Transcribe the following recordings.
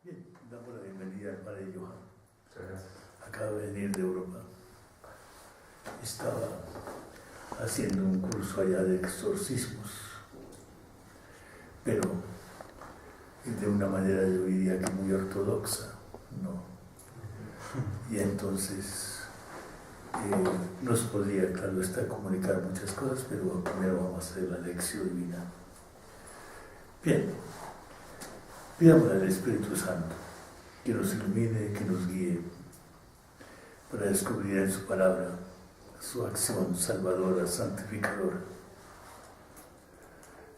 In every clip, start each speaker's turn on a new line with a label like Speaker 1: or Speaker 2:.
Speaker 1: Bien, damos la bienvenida al padre Johan.
Speaker 2: Muchas gracias.
Speaker 1: Acaba de venir de Europa. Estaba haciendo un curso allá de exorcismos, pero de una manera yo diría que muy ortodoxa, ¿no? Y entonces nos podría, claro está, comunicar muchas cosas, pero primero vamos a hacer la lección divina. Bien, pidamos al Espíritu Santo que nos ilumine, que nos guíe para descubrir en su palabra su acción salvadora, santificadora.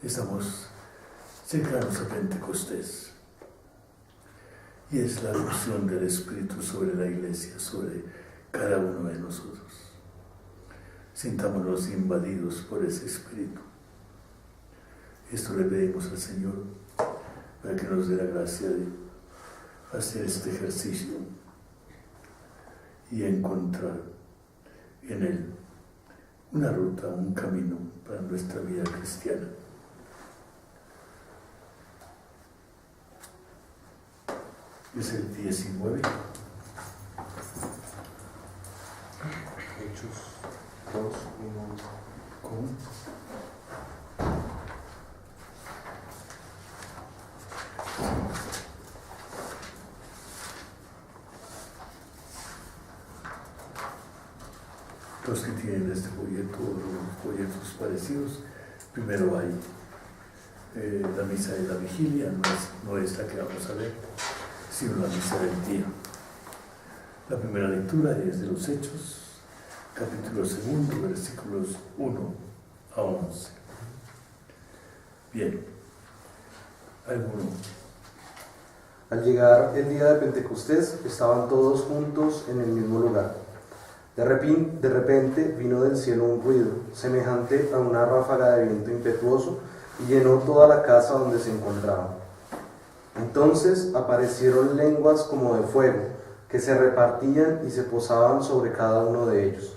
Speaker 1: Estamos cercanos a Pentecostés y es la unción del Espíritu sobre la Iglesia, sobre cada uno de nosotros. Sintámonos invadidos por ese Espíritu. Esto le pedimos al Señor para que nos dé la gracia de hacer este ejercicio y encontrar en él una ruta, un camino para nuestra vida cristiana. Es el 19.
Speaker 2: Hechos 2:1.
Speaker 1: ¿Cómo? Los que tienen este folleto o los folletos parecidos, primero hay la misa de la vigilia, no es la que vamos a ver, sino la misa del día. La primera lectura es de los Hechos, capítulo 2, versículos 1 a 11. Bien, ¿alguno?
Speaker 3: Al llegar el día de Pentecostés, estaban todos juntos en el mismo lugar. De repente vino del cielo un ruido, semejante a una ráfaga de viento impetuoso, y llenó toda la casa donde se encontraban. Entonces aparecieron lenguas como de fuego, que se repartían y se posaban sobre cada uno de ellos.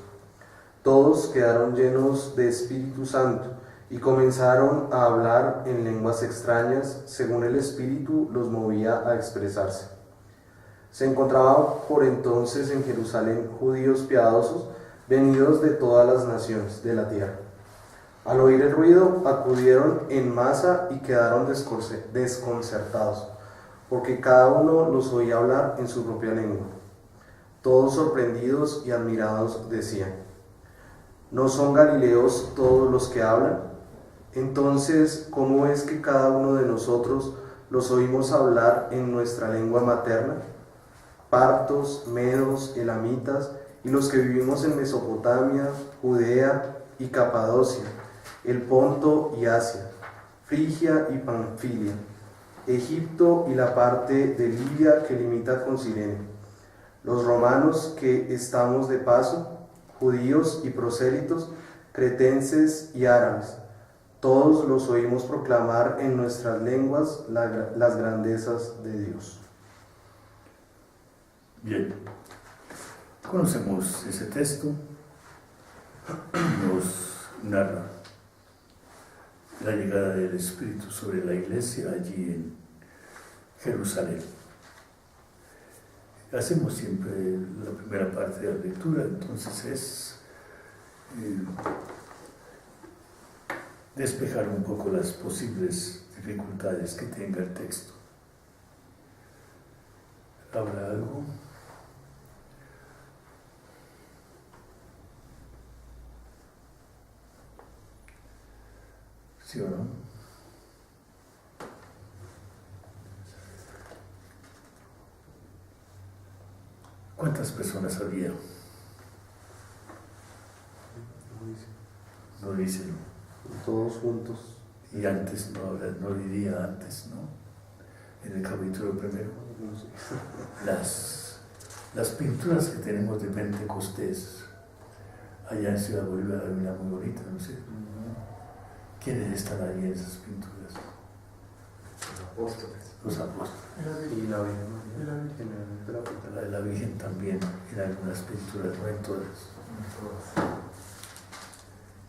Speaker 3: Todos quedaron llenos de Espíritu Santo, y comenzaron a hablar en lenguas extrañas, según el Espíritu los movía a expresarse. Se encontraban por entonces en Jerusalén judíos piadosos, venidos de todas las naciones de la tierra. Al oír el ruido, acudieron en masa y quedaron desconcertados, porque cada uno los oía hablar en su propia lengua. Todos sorprendidos y admirados decían: ¿no son galileos todos los que hablan? Entonces, ¿cómo es que cada uno de nosotros los oímos hablar en nuestra lengua materna? Partos, medos, elamitas, y los que vivimos en Mesopotamia, Judea y Capadocia, el Ponto y Asia, Frigia y Panfilia, Egipto y la parte de Libia que limita con Cirene, los romanos que estamos de paso, judíos y prosélitos, cretenses y árabes, todos los oímos proclamar en nuestras lenguas las grandezas de Dios.
Speaker 1: Bien, conocemos ese texto, nos narra la llegada del Espíritu sobre la Iglesia allí en Jerusalén. Hacemos siempre la primera parte de la lectura, entonces es despejar un poco las posibles dificultades que tenga el texto. ¿Habrá algo? ¿Sí o no? ¿Cuántas personas había? No dice, ¿no?
Speaker 3: Todos juntos.
Speaker 1: Y antes, no diría antes, ¿no? En el capítulo primero.
Speaker 3: No sé.
Speaker 1: Las pinturas que tenemos de Pentecostés, allá en Ciudad Bolívar hay una muy bonita, ¿no sé? ¿Quiénes están ahí en esas pinturas?
Speaker 2: Los apóstoles.
Speaker 1: Los apóstoles.
Speaker 3: Y la Virgen María.
Speaker 1: La de la Virgen también, en algunas pinturas, no en todas.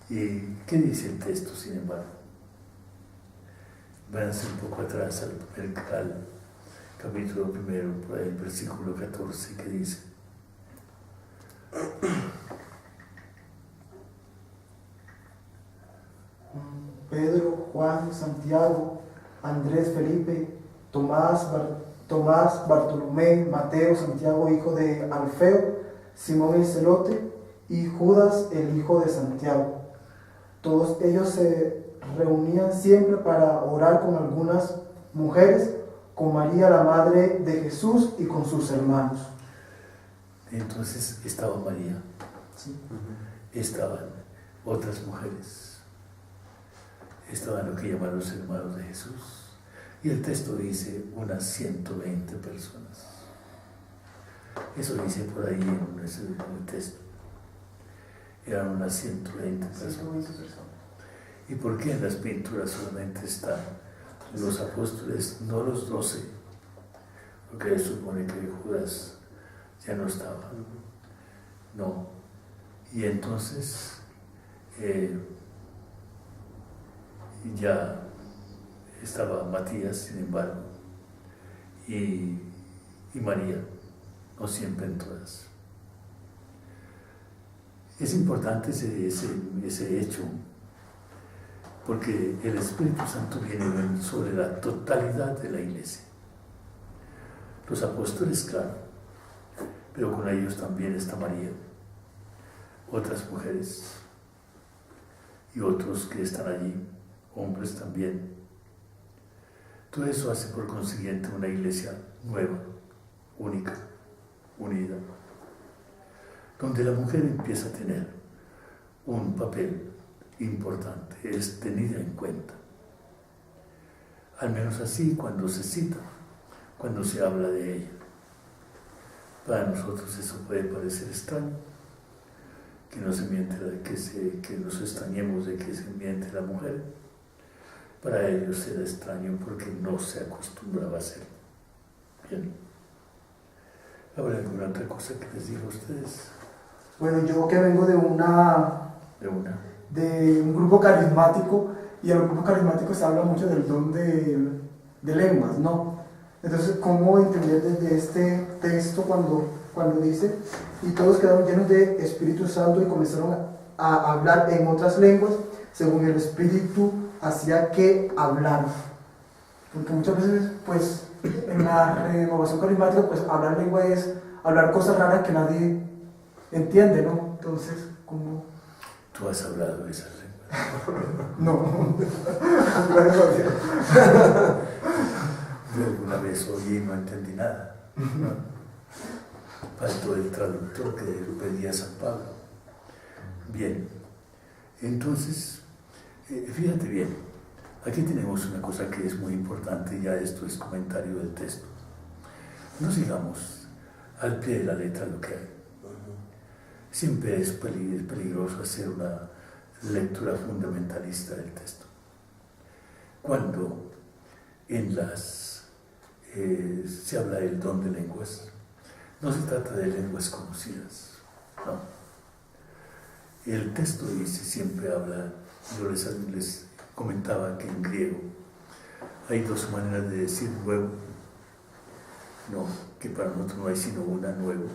Speaker 1: ¿Y qué dice el texto, sin embargo? Váyanse un poco atrás al capítulo 1, por ahí, versículo 14, que dice:
Speaker 4: Pedro, Juan, Santiago, Andrés, Felipe, Tomás, Bartolomé, Mateo, Santiago, hijo de Alfeo, Simón el Celote y Judas, el hijo de Santiago. Todos ellos se reunían siempre para orar con algunas mujeres, con María, la madre de Jesús, y con sus hermanos.
Speaker 1: Entonces estaba María,
Speaker 4: Sí.
Speaker 1: estaban otras mujeres, estaban lo que llaman los hermanos de Jesús, y el texto dice unas 120 personas. Eso dice por ahí en el texto. Eran unas 120 personas. ¿Y por qué en las pinturas solamente están los apóstoles, no los 12? Porque se supone que Judas ya no estaba. No. Y entonces ya estaba Matías, sin embargo, y María, no siempre en todas. Es importante ese hecho, porque el Espíritu Santo viene sobre la totalidad de la iglesia. Los apóstoles, claro, pero con ellos también está María, otras mujeres y otros que están allí, hombres también. Todo eso hace por consiguiente una iglesia nueva, única, unida, donde la mujer empieza a tener un papel importante, es tenida en cuenta. Al menos así cuando se cita, cuando se habla de ella. Para nosotros eso puede parecer extraño, que nos extrañemos de que se miente la mujer. Para ellos era extraño porque no se acostumbraba a hacerlo. Bien. ¿Habrá alguna otra cosa que les diga a ustedes?
Speaker 4: Bueno, yo que vengo de un grupo carismático, y en el grupo carismático se habla mucho del don de lenguas, ¿no? Entonces, ¿cómo entender desde este texto cuando dice: y todos quedaron llenos de Espíritu Santo y comenzaron a hablar en otras lenguas según el Espíritu hacía que hablaran? Porque muchas veces, pues, en la renovación carismática, pues hablar lengua es hablar cosas raras que nadie entiende, ¿no? Entonces, ¿cómo?
Speaker 1: ¿Tú has hablado de esas lenguas?
Speaker 4: No.
Speaker 1: Yo alguna vez oí y no entendí nada. Faltó el traductor que lo pedía San Pablo. Bien, entonces, fíjate bien, aquí tenemos una cosa que es muy importante, ya esto es comentario del texto. No sigamos al pie de la letra lo que hay. Siempre es peligroso hacer una lectura fundamentalista del texto. Cuando se habla del don de lenguas, no se trata de lenguas conocidas, no. El texto dice, siempre habla, yo les comentaba que en griego hay dos maneras de decir nuevo, no, que para nosotros no hay sino una, nuevo,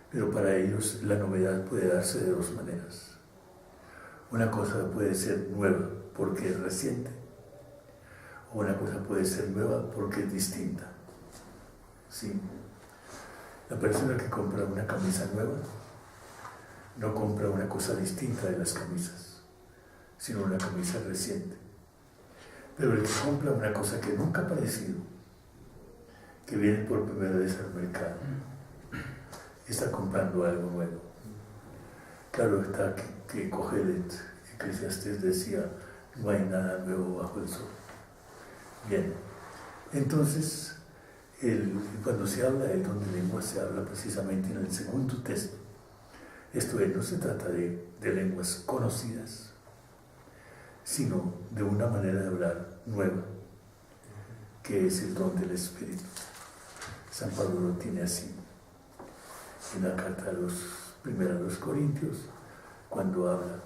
Speaker 1: pero para ellos la novedad puede darse de dos maneras. Una cosa puede ser nueva porque es reciente, o una cosa puede ser nueva porque es distinta. ¿Sí? La persona que compra una camisa nueva no compra una cosa distinta de las camisas, sino una camisa reciente. Pero el que compra una cosa que nunca ha aparecido, que viene por primera vez al mercado, está comprando algo nuevo. Claro está que Cogelet, Eclesiastés, decía: no hay nada nuevo bajo el sol. Bien, entonces, cuando se habla del don de lengua, se habla precisamente en el segundo texto. Esto es, no se trata de lenguas conocidas, sino de una manera de hablar nueva, que es el don del Espíritu. San Pablo lo tiene así, en la carta a los Corintios, cuando habla.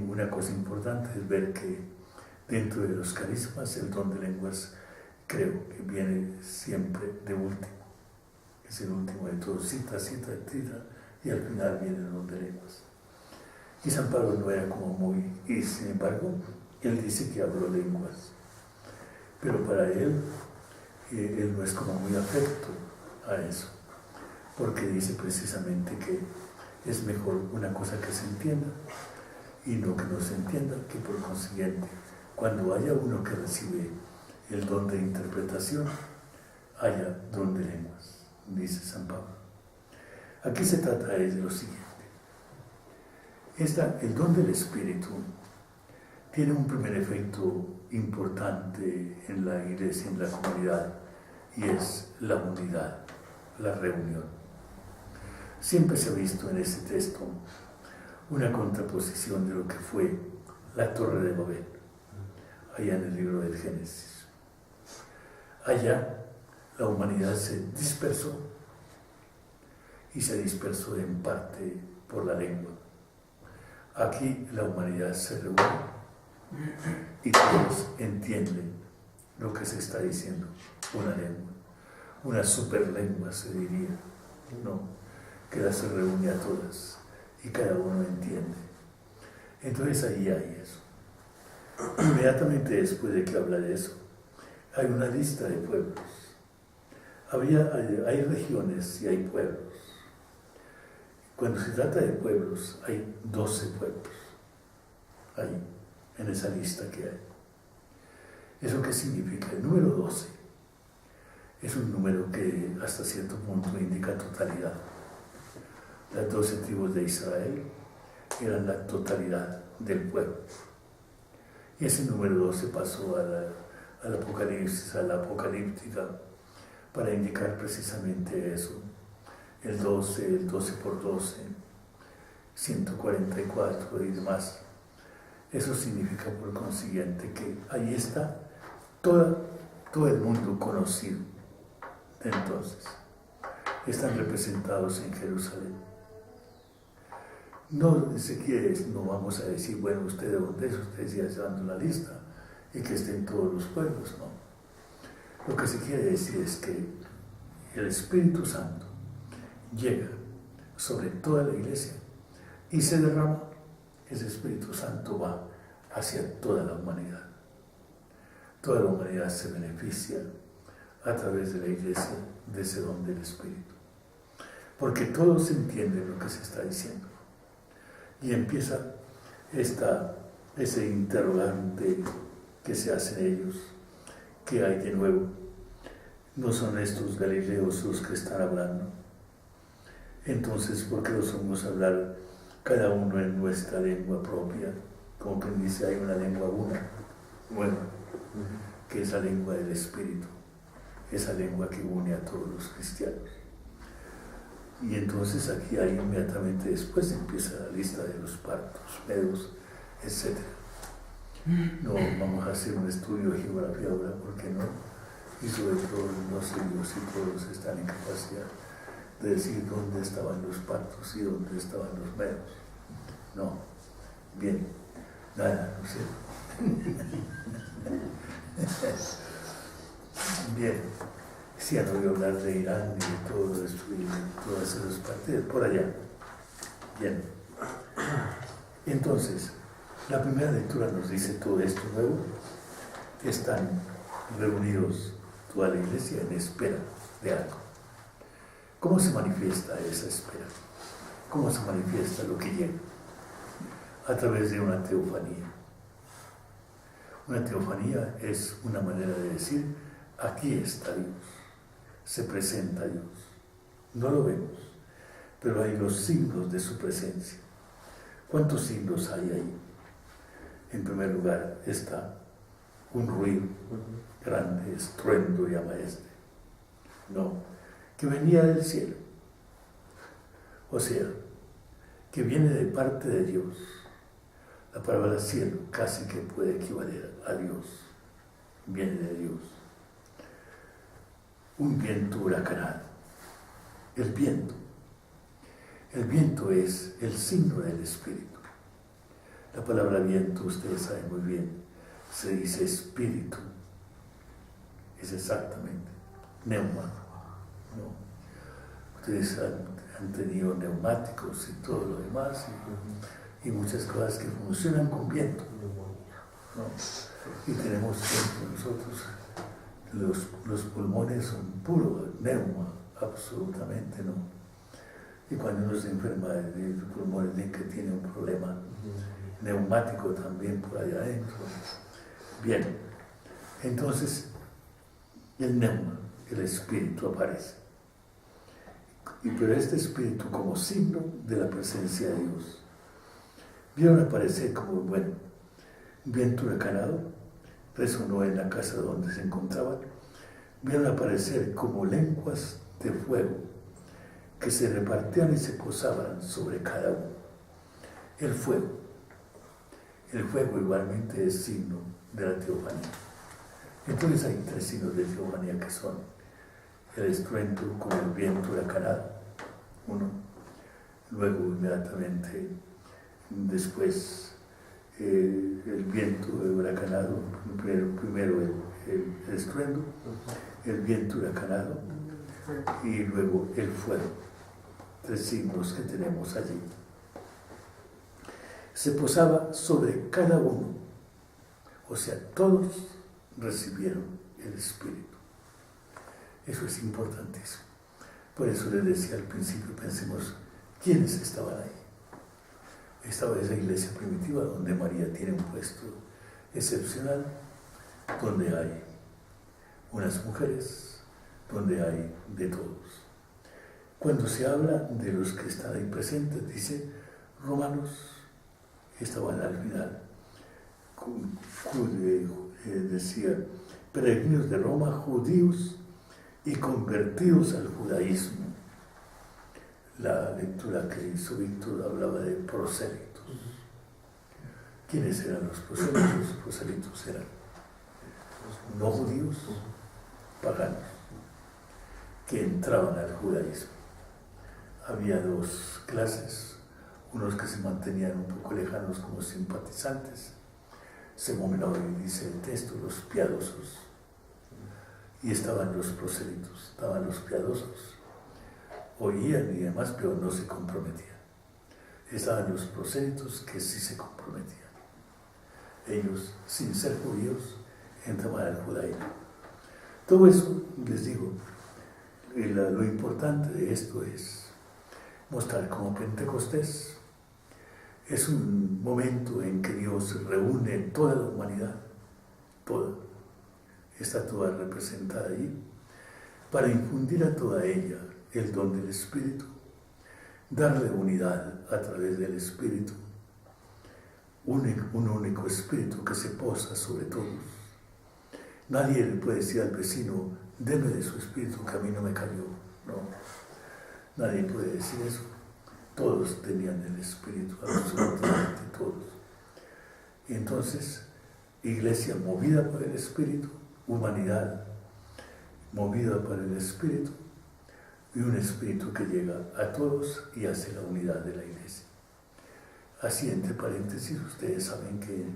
Speaker 1: Una cosa importante es ver que dentro de los carismas el don de lenguas creo que viene siempre de último. Es el último de todos, cita, y al final viene el don de lenguas. Y San Pablo no era como muy, y sin embargo, él dice que habló lenguas. Pero para él no es como muy afecto a eso, porque dice precisamente que es mejor una cosa que se entienda y no que no se entienda, que por consiguiente, cuando haya uno que recibe el don de interpretación, haya don de lenguas, dice San Pablo. Aquí se trata de lo siguiente. El don del Espíritu tiene un primer efecto importante en la iglesia, en la comunidad, y es la unidad, la reunión. Siempre se ha visto en ese texto una contraposición de lo que fue la Torre de Babel, allá en el libro del Génesis. Allá la humanidad se dispersó, y se dispersó en parte por la lengua. Aquí la humanidad se reúne y todos entienden lo que se está diciendo, una lengua, una superlengua se diría, no, que la se reúne a todas y cada uno entiende. Entonces ahí hay eso. Inmediatamente después de que habla de eso, hay una lista de pueblos. Hay regiones y hay pueblos. Cuando se trata de pueblos, hay 12 pueblos ahí, en esa lista que hay. ¿Eso qué significa? El número 12 es un número que hasta cierto punto indica totalidad. Las 12 tribus de Israel eran la totalidad del pueblo. Y ese número 12 pasó al Apocalipsis, a la Apocalíptica, para indicar precisamente eso. El 12 por 12, 144 y demás. Eso significa por consiguiente que ahí está todo el mundo conocido de entonces. Están representados en Jerusalén. No vamos a decir, bueno, usted de dónde es, ustedes ya llevando una lista y que estén todos los pueblos, no. Lo que se quiere decir es que el Espíritu Santo llega sobre toda la iglesia y se derrama. Ese Espíritu Santo va hacia toda la humanidad. Toda la humanidad se beneficia a través de la iglesia de ese don del Espíritu. Porque todos entienden lo que se está diciendo. Y empieza ese interrogante que se hacen ellos. ¿Qué hay de nuevo? No son estos galileos los que están hablando. Entonces, ¿por qué los vamos a hablar cada uno en nuestra lengua propia? Como quien dice, hay una lengua una, bueno, que es la lengua del Espíritu, esa lengua que une a todos los cristianos. Y entonces aquí hay inmediatamente después empieza la lista de los partos, medos, etc. No vamos a hacer un estudio de geografía ahora, porque no, y sobre todo los siglos y todos están en capacidad de decir dónde estaban los partos y dónde estaban los medos. No, bien, nada, no sé. Bien, sí han oído hablar de Irán y de todo esto y de todas esas partidas, por allá. Bien. Entonces, la primera lectura nos dice todo esto nuevo. Están reunidos toda la iglesia en espera de algo. ¿Cómo se manifiesta esa espera? ¿Cómo se manifiesta lo que llega? A través de una teofanía. Una teofanía es una manera de decir, aquí está Dios, se presenta Dios. No lo vemos, pero hay los signos de su presencia. ¿Cuántos signos hay ahí? En primer lugar está un ruido grande, estruendo llama este. No, que venía del cielo. O sea, que viene de parte de Dios. La palabra cielo casi que puede equivaler a Dios. Viene de Dios. Un viento huracanado. El viento. El viento es el signo del Espíritu. La palabra viento, ustedes saben muy bien, se dice espíritu. es exactamente neuma. ¿No? Ustedes han tenido neumáticos y todo lo demás y muchas cosas que funcionan con viento, ¿no? Y tenemos viento nosotros, los pulmones son puro neuma, absolutamente, ¿no? Y cuando uno se enferma de los pulmones, de que tiene un problema neumático también por allá adentro. Bien, entonces el neuma, el espíritu aparece. Pero este espíritu como signo de la presencia de Dios. Vieron aparecer como, bueno, un viento huracanado, resonó en la casa donde se encontraban. Vieron aparecer como lenguas de fuego que se repartían y se posaban sobre cada uno. El fuego igualmente es signo de la teofanía. Entonces hay 3 signos de teofanía que son el estruendo con el viento huracanado, uno, luego inmediatamente después el viento huracanado, primero el estruendo, el viento huracanado y luego el fuego, 3 signos que tenemos allí. Se posaba sobre cada uno, o sea, todos recibieron el Espíritu. Eso es importantísimo. Por eso les decía al principio, pensemos, ¿quiénes estaban ahí? Estaba esa iglesia primitiva donde María tiene un puesto excepcional, donde hay unas mujeres, donde hay de todos. Cuando se habla de los que están ahí presentes, dice, romanos estaban al final. Decía, peregrinos de Roma, judíos y convertidos al judaísmo. La lectura que hizo Víctor hablaba de prosélitos. ¿Quiénes eran los prosélitos? Los prosélitos eran no judíos, paganos, que entraban al judaísmo. Había 2 clases, unos que se mantenían un poco lejanos como simpatizantes, se nominaba, y dice el texto, los piadosos, y estaban los prosélitos, estaban los piadosos, oían y demás, pero no se comprometían. Estaban los prosélitos que sí se comprometían. Ellos, sin ser judíos, entraban al judaísmo. Todo eso, les digo, lo importante de esto es mostrar cómo Pentecostés es un momento en que Dios reúne toda la humanidad, toda, está toda representada allí, para infundir a toda ella el don del Espíritu, darle unidad a través del Espíritu, un único Espíritu que se posa sobre todos. Nadie le puede decir al vecino, deme de su Espíritu que a mí no me cayó. No, nadie puede decir eso. Todos tenían el Espíritu, absolutamente todos. Y entonces, iglesia movida por el Espíritu, humanidad movida por el Espíritu, y un Espíritu que llega a todos y hace la unidad de la iglesia. Así, entre paréntesis, ustedes saben que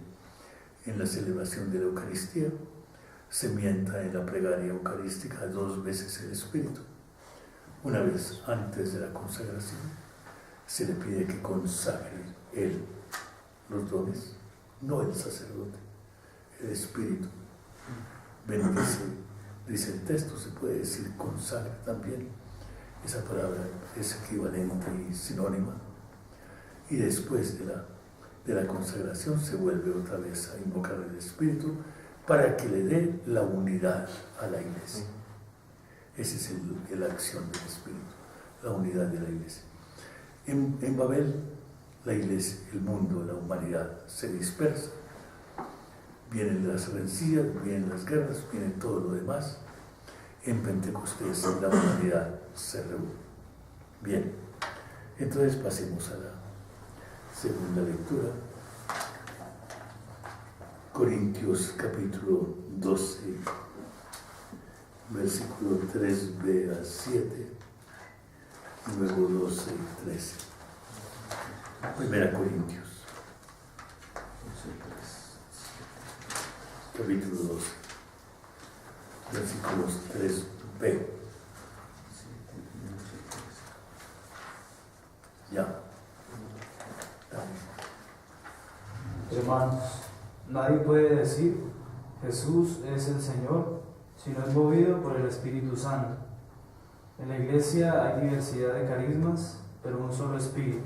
Speaker 1: en la celebración de la Eucaristía se mienta en la plegaria eucarística 2 veces el Espíritu. Una vez antes de la consagración, se le pide que consagre él los dones, no el sacerdote, el Espíritu. Bendice, dice el texto, se puede decir consagre también. Esa palabra es equivalente y sinónima. Y después de la consagración se vuelve otra vez a invocar el Espíritu para que le dé la unidad a la iglesia. Esa es la acción del Espíritu, la unidad de la iglesia. En Babel, la iglesia, el mundo, la humanidad se dispersa. Vienen las rencillas, vienen las guerras, viene todo lo demás. En Pentecostés la humanidad se reúne. Bien, entonces pasemos a la segunda lectura. Corintios capítulo 12, versículo 3b a 7, y luego 12 y 13. Primera Corintios, capítulo 12. versículos 3b. Ya.
Speaker 5: Hermanos, nadie puede decir Jesús es el Señor si no es movido por el Espíritu Santo. En la iglesia hay diversidad de carismas, pero un solo Espíritu.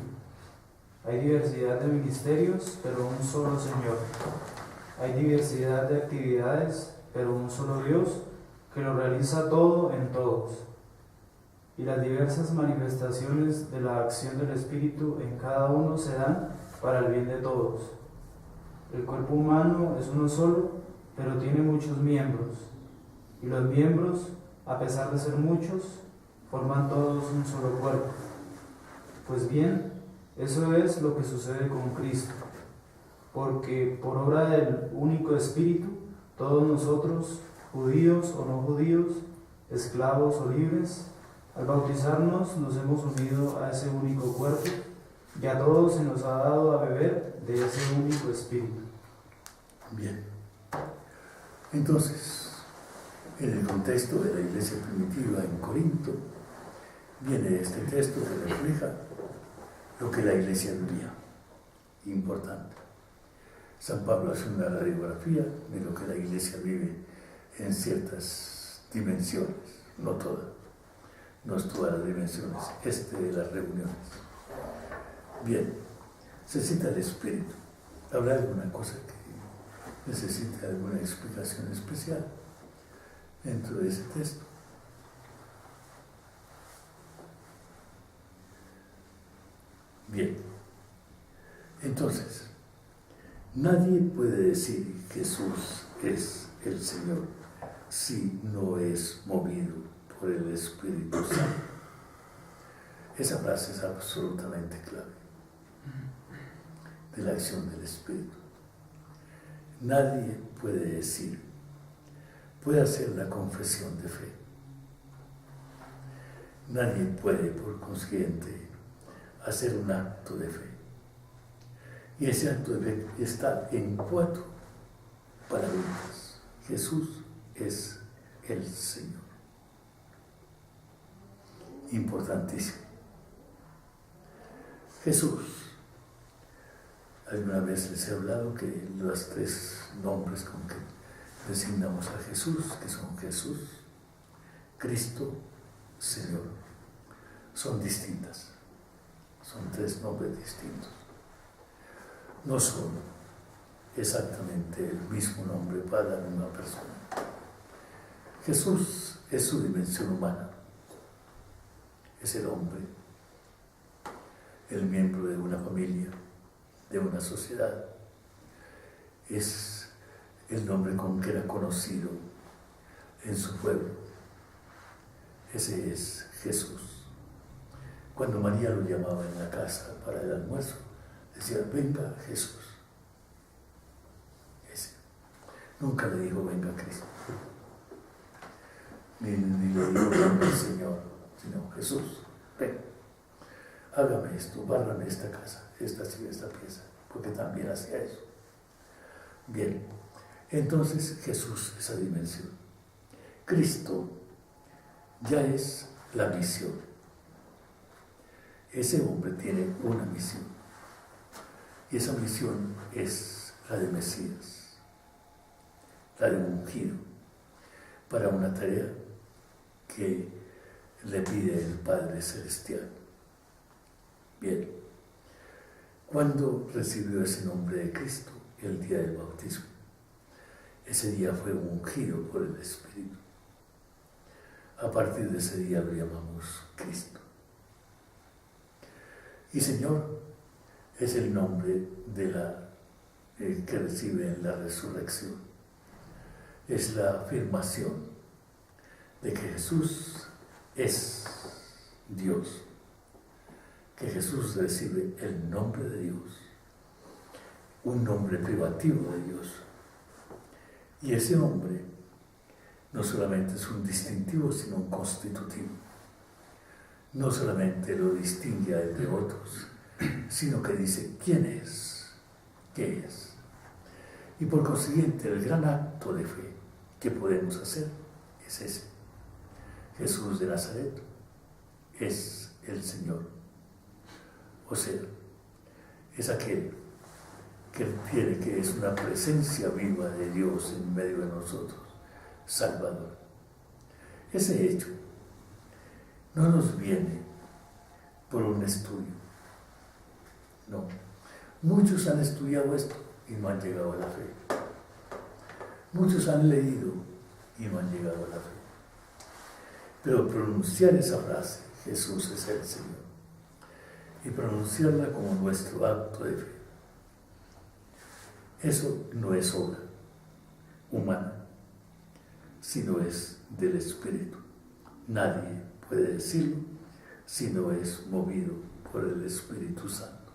Speaker 5: Hay diversidad de ministerios, pero un solo Señor. Hay diversidad de actividades, pero un solo Dios que lo realiza todo en todos. Y las diversas manifestaciones de la acción del Espíritu en cada uno se dan para el bien de todos. El cuerpo humano es uno solo, pero tiene muchos miembros. Y los miembros, a pesar de ser muchos, forman todos un solo cuerpo. Pues bien, eso es lo que sucede con Cristo. Porque por obra del único Espíritu, todos nosotros, judíos o no judíos, esclavos o libres, al bautizarnos nos hemos unido a ese único cuerpo y a todos se nos ha dado a beber de ese único Espíritu.
Speaker 1: Bien. Entonces, en el contexto de la iglesia primitiva en Corinto, viene este texto que refleja lo que la iglesia vivía. Importante. San Pablo hace una radiografía de lo que la iglesia vive en ciertas dimensiones, no todas, no es todas las dimensiones, de las reuniones. Bien, se cita el Espíritu. ¿Habrá alguna cosa que necesite alguna explicación especial dentro de ese texto? Bien, entonces, nadie puede decir Jesús es el Señor si no es movido por el Espíritu Santo. Esa frase es absolutamente clave de la acción del Espíritu. Nadie puede decir, puede hacer la confesión de fe. Nadie puede, por consiguiente, hacer un acto de fe. Y ese acto de fe está en 4 palabras. Jesús es el Señor. Importantísimo. Jesús. Alguna vez les he hablado que los 3 nombres con que designamos a Jesús, que son Jesús, Cristo, Señor, son distintas. Son 3 nombres distintos. No son exactamente el mismo nombre para una persona. Jesús es su dimensión humana. Es el hombre, el miembro de una familia, de una sociedad. Es el nombre con que era conocido en su pueblo. Ese es Jesús. Cuando María lo llamaba en la casa para el almuerzo, decía, venga Jesús. Ese. Nunca le dijo, venga Cristo. Ni le dijo, venga el Señor, sino Jesús, ven. Hágame esto, bárrame esta casa, esta pieza, porque también hacía eso. Bien, entonces Jesús, esa dimensión. Cristo ya es la misión. Ese hombre tiene una misión. Y esa misión es la de Mesías, la de un ungido, para una tarea que le pide el Padre Celestial. Bien, ¿cuándo recibió ese nombre de Cristo? El día del bautismo. Ese día fue ungido por el Espíritu. A partir de ese día lo llamamos Cristo. Y Señor es el nombre de que recibe en la resurrección. Es la afirmación de que Jesús es Dios. Que Jesús recibe el nombre de Dios, un nombre privativo de Dios. Y ese nombre no solamente es un distintivo, sino un constitutivo. No solamente lo distingue a él de otros, sino que dice quién es, qué es. Y por consiguiente, el gran acto de fe que podemos hacer es ese. Jesús de Nazaret es el Señor. O sea, es aquel que tiene que es una presencia viva de Dios en medio de nosotros, Salvador. Ese hecho no nos viene por un estudio, no. Muchos han estudiado esto y no han llegado a la fe. Muchos han leído y no han llegado a la fe. Pero pronunciar esa frase, Jesús es el Señor, y pronunciarla como nuestro acto de fe, eso no es obra humana, sino es del Espíritu. Nadie puede decirlo si no es movido por el Espíritu Santo.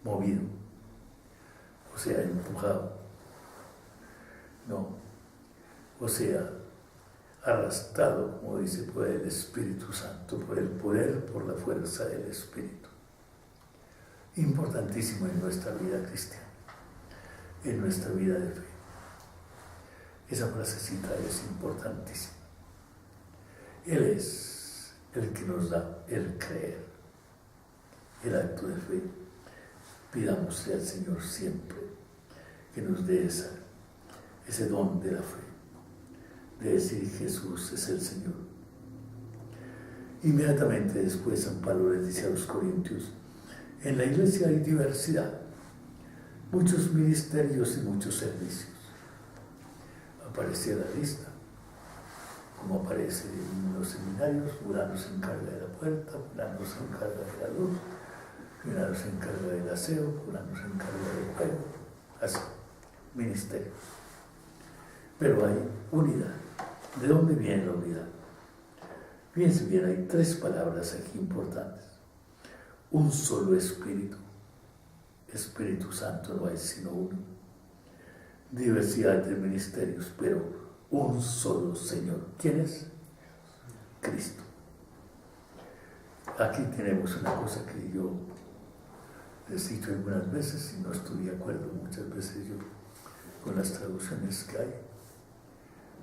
Speaker 1: Movido, o sea, empujado, no, o sea, arrastrado, como dice, por el Espíritu Santo, por el poder, por la fuerza del Espíritu. Importantísimo en nuestra vida cristiana, en nuestra vida de fe. Esa frasecita es importantísima. Él es el que nos da el creer, el acto de fe. Pidámosle al Señor siempre que nos dé ese don de la fe, de decir Jesús es el Señor. Inmediatamente después San Pablo les dice a los corintios, en la iglesia hay diversidad, muchos ministerios y muchos servicios. Aparece la lista, como aparece en los seminarios, fulano se encarga de la puerta, fulano se encarga de la luz, fulano se encarga del aseo, fulano se encarga del fuego, así, ministerios. Pero hay unidad. ¿De dónde viene la unidad? Fíjense bien, hay 3 palabras aquí importantes. Un solo Espíritu. Espíritu Santo no hay sino uno. Diversidad de ministerios, pero un solo Señor. ¿Quién es? Cristo. Aquí tenemos una cosa que yo les he dicho algunas veces y no estoy de acuerdo muchas veces yo con las traducciones que hay,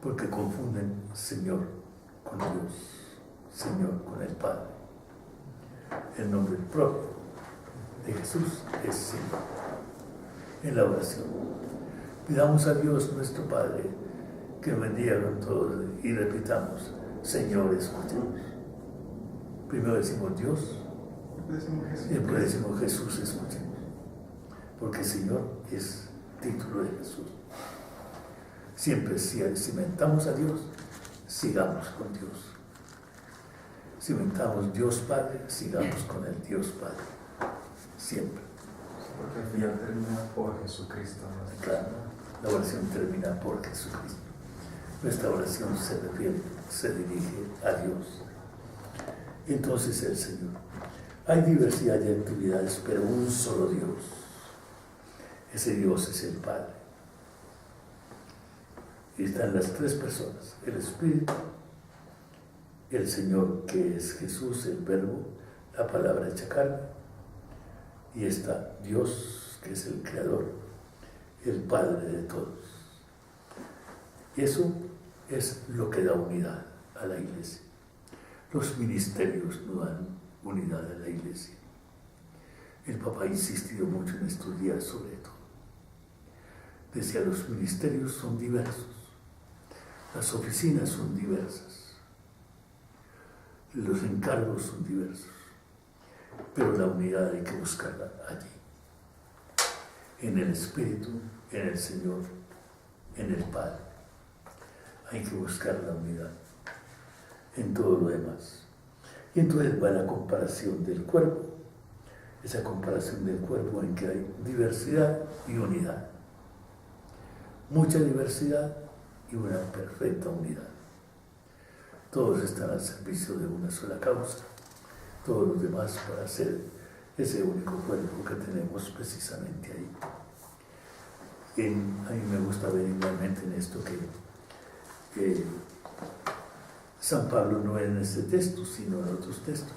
Speaker 1: porque confunden Señor con Dios, Señor con el Padre. El nombre propio de Jesús es Señor. En la oración pidamos a Dios nuestro Padre que bendiga con todos y repitamos, Señor, escuchemos. Primero decimos Dios y después decimos Jesús, escuchemos. Porque Señor es título de Jesús. Siempre si cimentamos a Dios, sigamos con Dios. Cimentamos Dios Padre, sigamos con el Dios Padre. Siempre.
Speaker 2: Porque al final termina por Jesucristo, ¿no?
Speaker 1: Claro, la oración termina por Jesucristo. Nuestra oración se dirige a Dios. Entonces el Señor. Hay diversidad de actividades, pero un solo Dios. Ese Dios es el Padre. Y están las 3 personas, el Espíritu, el Señor que es Jesús, el Verbo, la palabra hecha carne, y está Dios que es el Creador, el Padre de todos. Y eso es lo que da unidad a la Iglesia. Los ministerios no dan unidad a la Iglesia. El Papa ha insistido mucho en estos días sobre todo. Decía, los ministerios son diversos, las oficinas son diversas, los encargos son diversos, pero la unidad hay que buscarla allí, en el Espíritu, en el Señor, en el Padre. Hay que buscar la unidad en todo lo demás. Y entonces va la comparación del cuerpo, esa comparación del cuerpo en que hay diversidad y unidad. Mucha diversidad y una perfecta unidad. Todos están al servicio de una sola causa, todos los demás para hacer ese único cuerpo que tenemos precisamente ahí. A mí me gusta ver igualmente en esto que San Pablo no en este texto, sino en otros textos.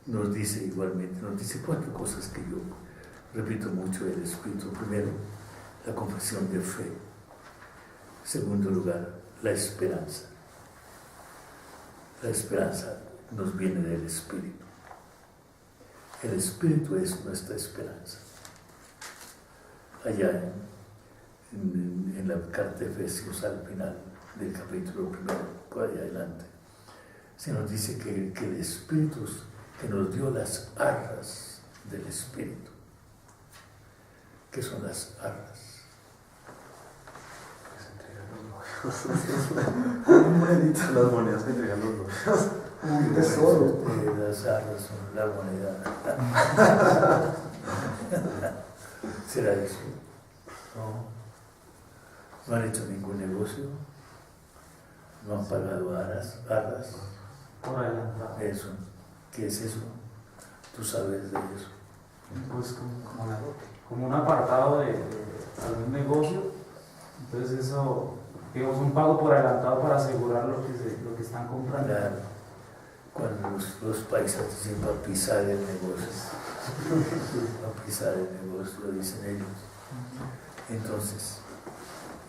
Speaker 1: Nos dice igualmente, nos dice 4 cosas que yo repito mucho del Espíritu. Primero, la confesión de fe. En segundo lugar, la esperanza. La esperanza nos viene del Espíritu. El Espíritu es nuestra esperanza. Allá en la carta de Efesios, al final del capítulo 1, por allá adelante, se nos dice que el Espíritu que nos dio las arras del Espíritu. ¿Qué son las arras?
Speaker 3: Las monedas que entregan los novios.
Speaker 4: Un tesoro.
Speaker 1: Las arras son la moneda. ¿Será eso? No han hecho ningún negocio, no han pagado arras.
Speaker 5: Por adelantado.
Speaker 1: Eso. ¿Qué es eso? ¿Tú sabes de eso?
Speaker 5: Pues como un apartado de algún negocio. Entonces eso, digamos, un pago por adelantado para asegurar lo que están comprando.
Speaker 1: Claro. Cuando los paisas dicen para pisar el negocio, para pisar el negocio, lo dicen ellos. Entonces,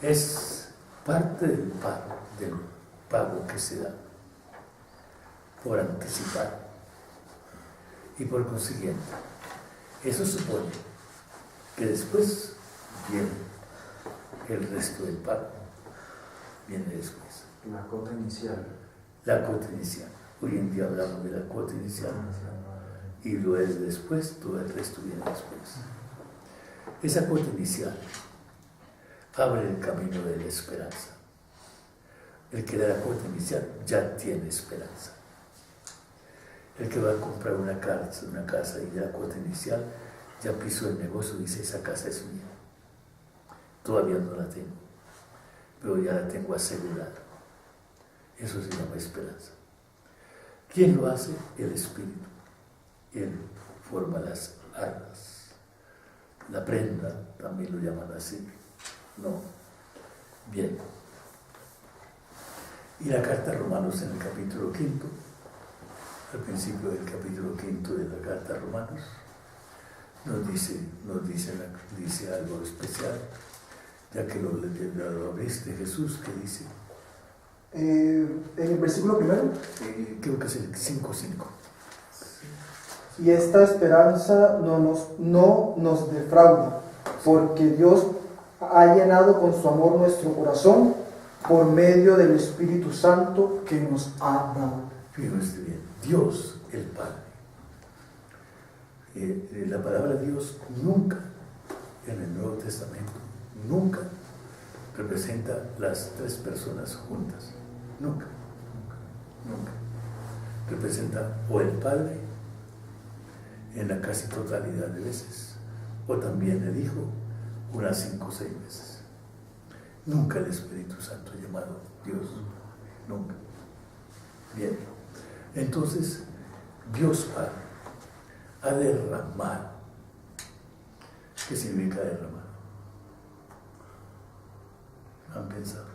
Speaker 1: es parte del pago que se da por anticipar. Y por consiguiente, eso supone que después viene el resto del pago. Viene después.
Speaker 2: La cuota inicial.
Speaker 1: La cuota inicial. Hoy en día hablamos de la cuota inicial. Y lo es después, todo el resto viene después. Esa cuota inicial abre el camino de la esperanza. El que da la cuota inicial ya tiene esperanza. El que va a comprar una casa y da la cuota inicial, ya pisó el negocio y dice, esa casa es mía. Todavía no la tengo, pero ya la tengo asegurada. Eso se llama esperanza. ¿Quién lo hace? El Espíritu. Él forma las armas. La prenda, también lo llaman así. No. Bien. Y la carta a Romanos en el capítulo 5, al principio del capítulo 5 de la carta a Romanos, dice algo especial, ya que lo abriste, Jesús, que dice.
Speaker 4: En el versículo primero.
Speaker 1: Creo que es el 5:5.
Speaker 4: Y esta esperanza no nos defrauda, porque Dios ha llenado con su amor nuestro corazón por medio del Espíritu Santo que nos ha dado.
Speaker 1: Fíjense bien, Dios el Padre. La palabra Dios nunca, en el Nuevo Testamento, nunca representa las tres personas juntas. Nunca. Representa o el Padre en la casi totalidad de veces, o también el Hijo unas 5 o 6 veces. Nunca el Espíritu Santo llamado Dios. Nunca. Bien. Entonces, Dios Padre ha derramado. ¿Qué significa derramar? ¿Han pensado?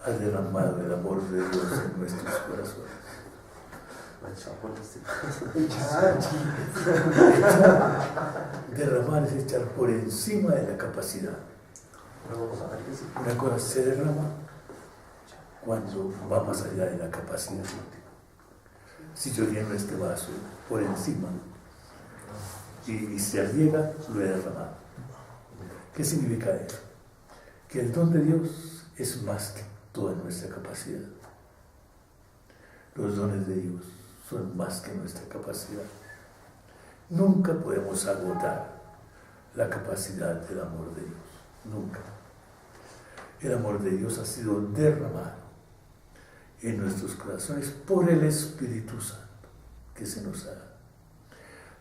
Speaker 1: Ha derramado el amor de Dios en nuestros corazones. Derramar es echar por encima de la capacidad. Una cosa se derrama cuando va más allá de la capacidad. Si yo lleno este vaso por encima y se riega, lo he derramado. ¿Qué significa eso? Que el don de Dios es más que toda nuestra capacidad. Los dones de Dios son más que nuestra capacidad. Nunca podemos agotar la capacidad del amor de Dios. Nunca. El amor de Dios ha sido derramado en nuestros corazones por el Espíritu Santo que se nos da.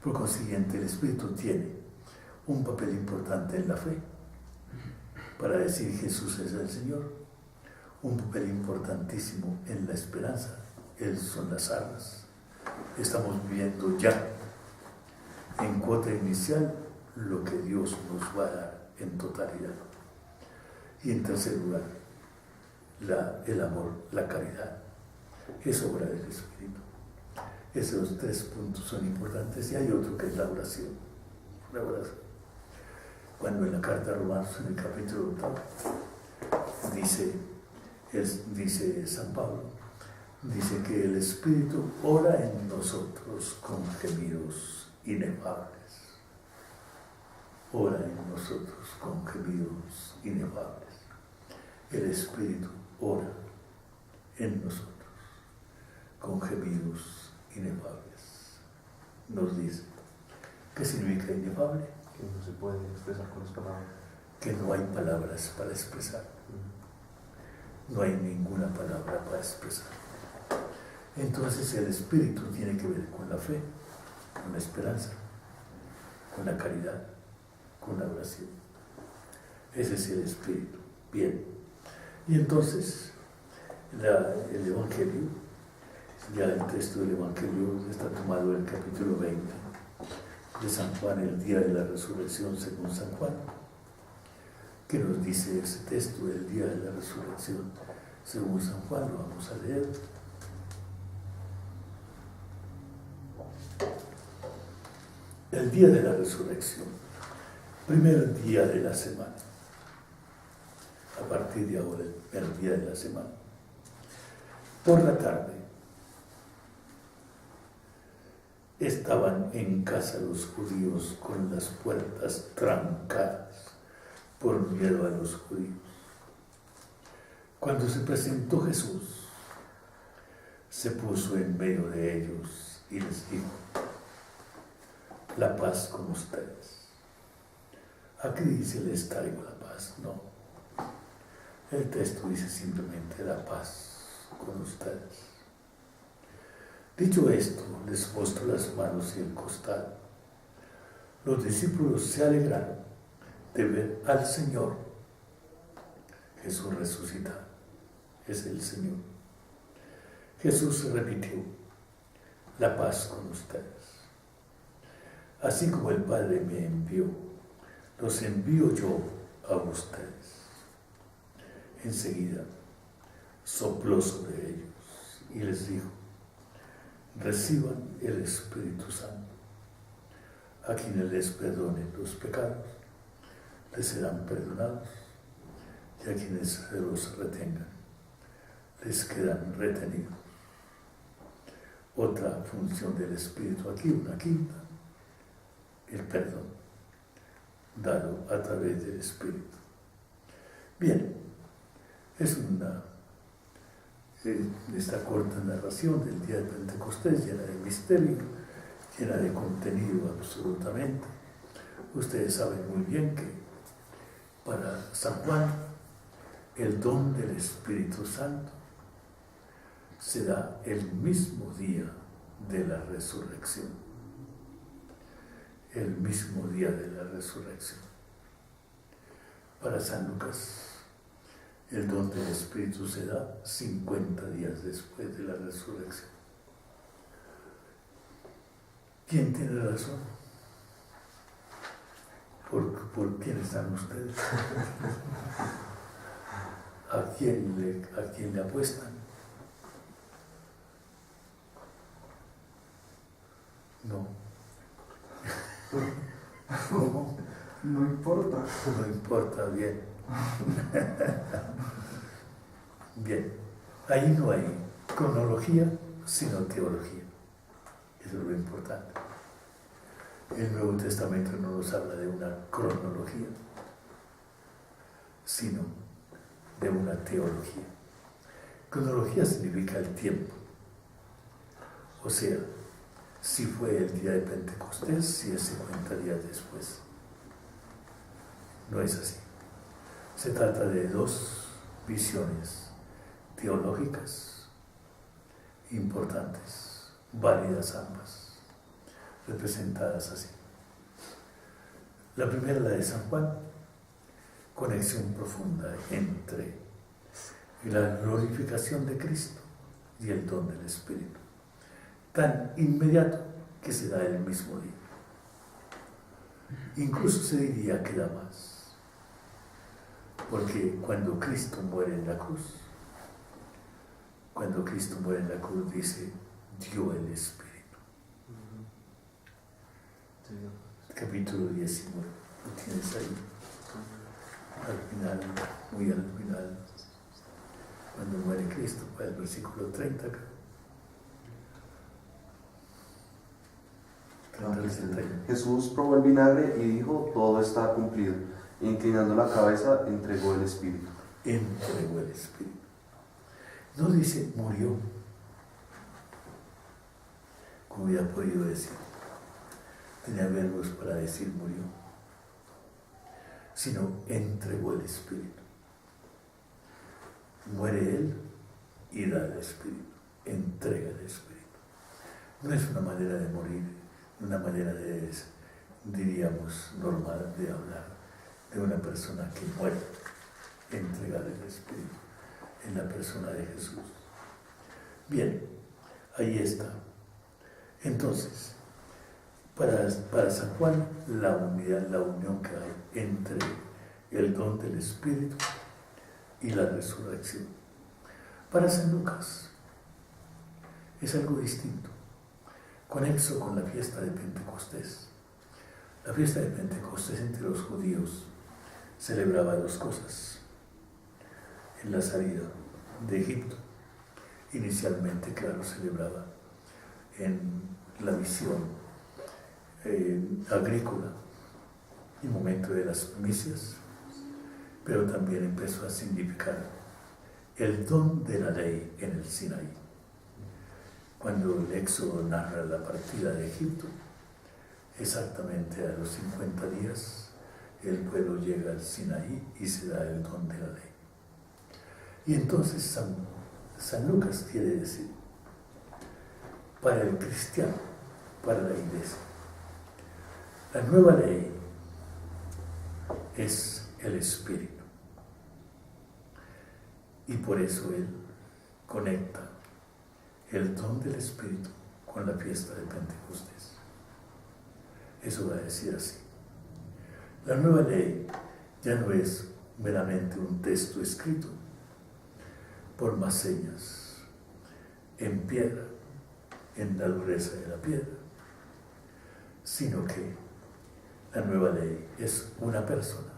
Speaker 1: Por consiguiente, el Espíritu tiene un papel importante en la fe para decir Jesús es el Señor, un papel importantísimo en la esperanza. Él son las armas. Estamos viendo ya en cuota inicial lo que Dios nos va a dar en totalidad. Y en tercer lugar, el amor, la caridad, es obra del Espíritu. Esos 3 puntos son importantes y hay otro que es la oración. La oración. Cuando en la carta a Romanos, en el capítulo 8, dice Dice San Pablo, dice que el Espíritu ora en nosotros con gemidos inefables. Ora en nosotros con gemidos inefables. El Espíritu ora en nosotros con gemidos inefables. Nos dice, ¿qué significa inefable?
Speaker 3: Que no se puede expresar con las palabras.
Speaker 1: Que no hay palabras para expresar. No hay ninguna palabra para expresar. Entonces el Espíritu tiene que ver con la fe, con la esperanza, con la caridad, con la oración. Ese es el Espíritu. Bien. Y entonces el Evangelio, ya el texto del Evangelio está tomado del capítulo 20 de San Juan, el día de la resurrección según San Juan. ¿Qué nos dice ese texto del día de la resurrección según San Juan? Lo vamos a leer. El día de la resurrección, primer día de la semana. A partir de ahora, el día de la semana. Por la tarde, estaban en casa los judíos con las puertas trancadas por miedo a los judíos. Cuando se presentó Jesús, se puso en medio de ellos y les dijo: la paz con ustedes. Aquí dice: les traigo la paz. No. El texto dice simplemente: la paz con ustedes. Dicho esto, les mostró las manos y el costado. Los discípulos se alegraron de ver al Señor. Jesús resucitado. Es el Señor. Jesús repitió: la paz con ustedes. Así como el Padre me envió, los envío yo a ustedes. Enseguida sopló sobre ellos y les dijo: reciban el Espíritu Santo. A quienes les perdonen los pecados, les serán perdonados, y a quienes se los retengan, les quedan retenidos. Otra función del Espíritu aquí, una quinta: el perdón, dado a través del Espíritu. Bien, es esta corta narración del día de Pentecostés, llena de misterio, llena de contenido absolutamente. Ustedes saben muy bien que para San Juan el don del Espíritu Santo se da el mismo día de la resurrección. El mismo día de la resurrección. Para San Lucas, el don del Espíritu se da 50 días después de la resurrección. ¿Quién tiene razón? ¿Por quién están ustedes? ¿A quién le apuestan? No. ¿Cómo?
Speaker 4: No importa.
Speaker 1: No importa, bien. Bien. Ahí no hay cronología, sino teología. Eso es lo importante. El Nuevo Testamento no nos habla de una cronología, sino de una teología. Cronología significa el tiempo. O sea, si fue el día de Pentecostés, si es 50 días después. No es así. Se trata de dos visiones teológicas importantes, válidas ambas, representadas así. La primera, la de San Juan, conexión profunda entre la glorificación de Cristo y el don del Espíritu, tan inmediato que se da el mismo día. Incluso se diría que da más, porque cuando Cristo muere en la cruz, dice: dio el Espíritu. Capítulo 19, lo tienes ahí, al final, muy al final. cuando muere Cristo, para el versículo 30. 31.
Speaker 3: Jesús probó el vinagre y dijo, todo está cumplido. E inclinando la cabeza, entregó el espíritu.
Speaker 1: Entregó el espíritu. No dice murió, como hubiera podido decir. Tenía verbos para decir murió, sino entregó el espíritu. Muere él y da el espíritu, entrega el espíritu. No es una manera de morir, una manera de, diríamos, normal de hablar de una persona que muere, entregar el espíritu en la persona de Jesús. Bien, ahí está. Entonces, para San Juan, la unidad, la unión que hay entre el don del Espíritu y la resurrección. Para San Lucas es algo distinto, conexo con la fiesta de Pentecostés. La fiesta de Pentecostés entre los judíos celebraba dos cosas. En la salida de Egipto, inicialmente, claro, celebraba en la visión agrícola y momento de las primicias, pero también empezó a significar el don de la ley en el Sinaí. Cuando el Éxodo narra la partida de Egipto, exactamente a los 50 días, el pueblo llega al Sinaí y se da el don de la ley. Y entonces San Lucas quiere decir, para el cristiano, para la iglesia, la nueva ley es el Espíritu. Y por eso él conecta el don del Espíritu con la fiesta de Pentecostés. Eso va a decir así. La nueva ley ya no es meramente un texto escrito por más señas en piedra, en la dureza de la piedra, sino que la nueva ley es una persona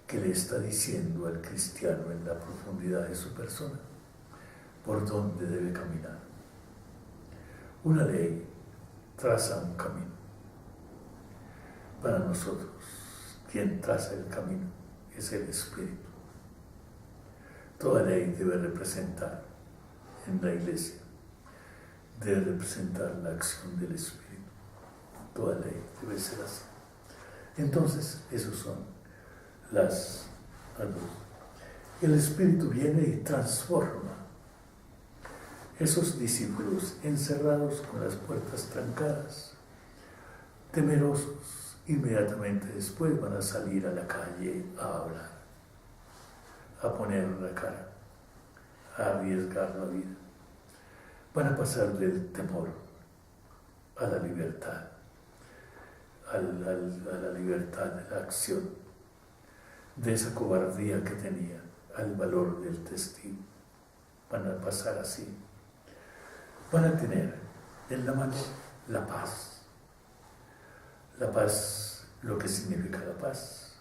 Speaker 1: que le está diciendo al cristiano en la profundidad de su persona por dónde debe caminar. Una ley traza un camino. Para nosotros, quien traza el camino es el Espíritu. Toda ley debe representar en la iglesia, debe representar la acción del Espíritu. Toda ley debe ser así. Entonces, esos son las... El Espíritu viene y transforma esos discípulos encerrados con las puertas trancadas, temerosos. Inmediatamente después van a salir a la calle a hablar, a poner la cara, a arriesgar la vida. Van a pasar del temor a la libertad, a la libertad de la acción, de esa cobardía que tenían, al valor del testigo. Van a pasar así. Van a tener en la mano la paz. La paz, lo que significa la paz,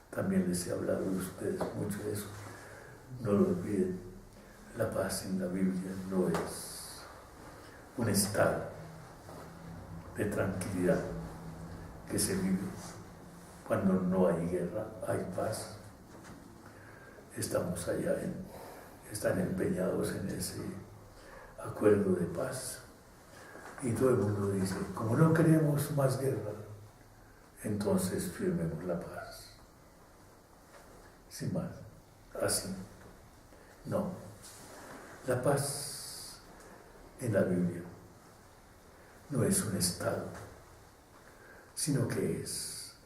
Speaker 1: también les he hablado de ustedes mucho de eso. No lo olviden, la paz en la Biblia no es un estado de tranquilidad que se vive cuando no hay guerra, hay paz. Estamos allá, están empeñados en ese acuerdo de paz. Y todo el mundo dice, como no queremos más guerra, entonces firmemos la paz. Sin más, así. No, la paz en la Biblia no es un estado, sino que es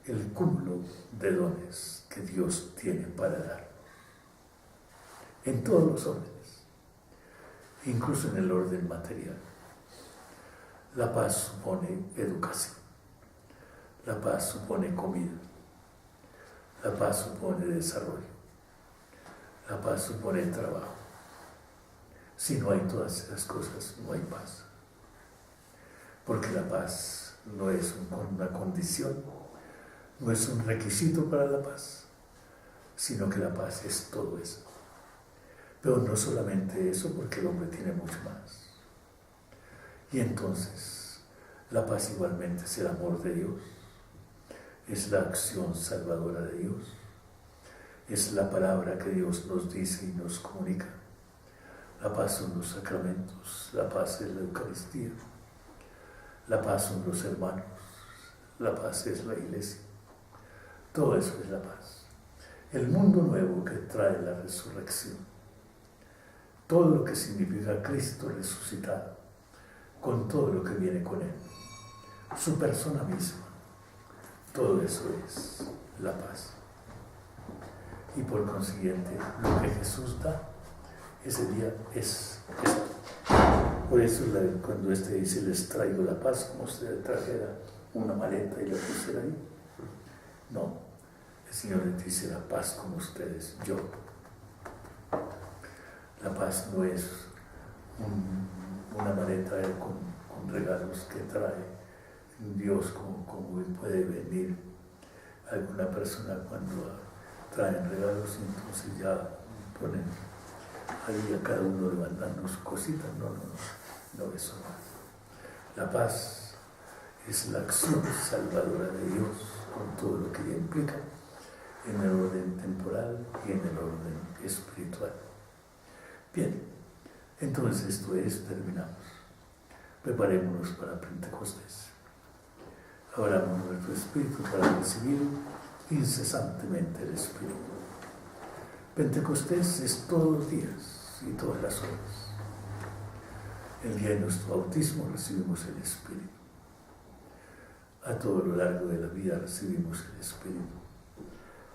Speaker 1: el cúmulo de dones que Dios tiene para dar en todos los órdenes, incluso en el orden material. La paz supone educación. La paz supone comida, la paz supone desarrollo, la paz supone trabajo. Si no hay todas esas cosas, no hay paz. Porque la paz no es una condición, no es un requisito para la paz, sino que la paz es todo eso. Pero no solamente eso, porque el hombre tiene mucho más. Y entonces, la paz igualmente es el amor de Dios, es la acción salvadora de Dios, es la palabra que Dios nos dice y nos comunica. La paz son los sacramentos, la paz es la Eucaristía, la paz son los hermanos, la paz es la iglesia. Todo eso es la paz. El mundo nuevo que trae la resurrección. Todo lo que significa Cristo resucitado, con todo lo que viene con Él. Su persona misma. Todo eso es la paz. Y por consiguiente, lo que Jesús da ese día es esto. Por eso cuando dice, les traigo la paz, como si le trajera una maleta y la pusiera ahí. No, el Señor les dice, la paz con ustedes, yo. La paz no es una maleta con regalos que trae Dios, como puede venir alguna persona cuando traen regalos y entonces ya ponen ahí a cada uno le van dando sus cositas. No, eso no. La paz es la acción salvadora de Dios con todo lo que ella implica en el orden temporal y en el orden espiritual. Bien, entonces esto es, terminamos. Preparémonos para Pentecostés. Abramos nuestro espíritu para recibir incesantemente el Espíritu. Pentecostés es todos los días y todas las horas. El día de nuestro bautismo recibimos el Espíritu. A todo lo largo de la vida recibimos el Espíritu.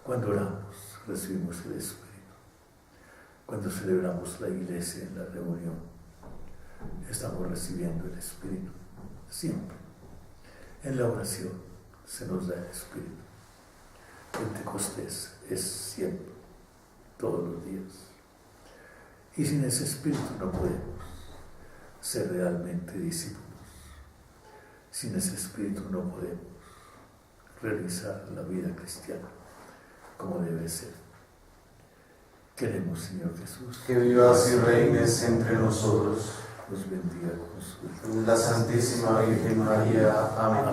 Speaker 1: Cuando oramos, recibimos el Espíritu. Cuando celebramos la iglesia en la reunión, estamos recibiendo el Espíritu. Siempre. En la oración se nos da el Espíritu. Pentecostés es siempre, todos los días. Y sin ese Espíritu no podemos ser realmente discípulos. Sin ese Espíritu no podemos realizar la vida cristiana como debe ser. Queremos, Señor Jesús,
Speaker 3: que vivas y reines entre nosotros.
Speaker 1: Nos bendiga con su
Speaker 3: La Santísima Virgen María. Amén.